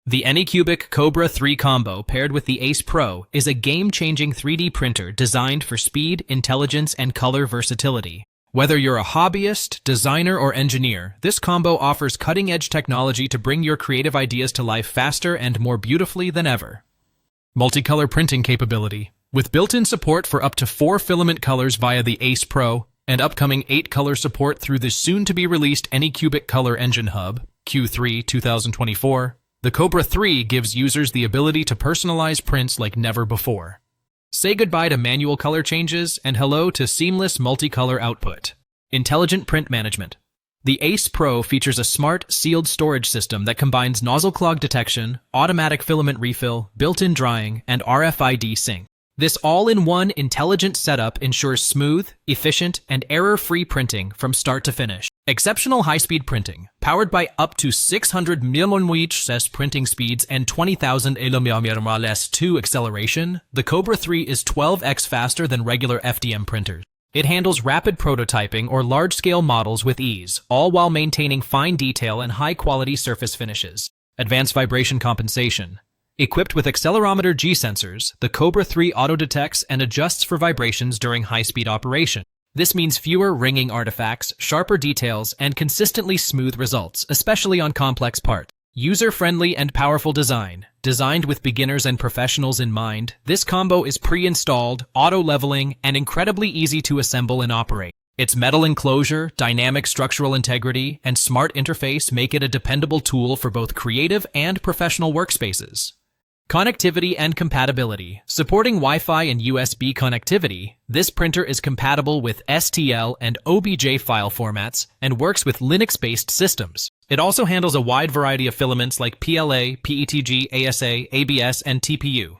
The Anycubic Kobra 3 combo paired with the Ace Pro is a game-changing 3D printer designed for speed, intelligence, and color versatility. Whether you're a hobbyist, designer, or engineer, this combo offers cutting-edge technology to bring your creative ideas to life faster and more beautifully than ever. Multicolor printing capability. With built-in support for up to 4 filament colors via the Ace Pro and upcoming 8-color support through the soon-to-be-released Anycubic Color Engine Hub, Q3 2024, the Kobra 3 gives users the ability to personalize prints like never before. Say goodbye to manual color changes and hello to seamless multicolor output. Intelligent print management. The Ace Pro features a smart, sealed storage system that combines nozzle clog detection, automatic filament refill, built-in drying, and RFID sync. This all-in-one intelligent setup ensures smooth, efficient, and error-free printing from start to finish. Exceptional high-speed printing, powered by up to 600 mm printing speeds and 20,000 mm/2 acceleration, the Kobra 3 is 12x faster than regular FDM printers. It handles rapid prototyping or large-scale models with ease, all while maintaining fine detail and high-quality surface finishes. Advanced vibration compensation. Equipped with accelerometer G sensors, the Kobra 3 auto-detects and adjusts for vibrations during high-speed operation. This means fewer ringing artifacts, sharper details, and consistently smooth results, especially on complex parts. User-friendly and powerful design. Designed with beginners and professionals in mind, this combo is pre-installed, auto-leveling, and incredibly easy to assemble and operate. Its metal enclosure, dynamic structural integrity, and smart interface make it a dependable tool for both creative and professional workspaces. Connectivity and compatibility. Supporting Wi-Fi and USB connectivity, this printer is compatible with STL and OBJ file formats and works with Linux-based systems. It also handles a wide variety of filaments like PLA, PETG, ASA, ABS, and TPU.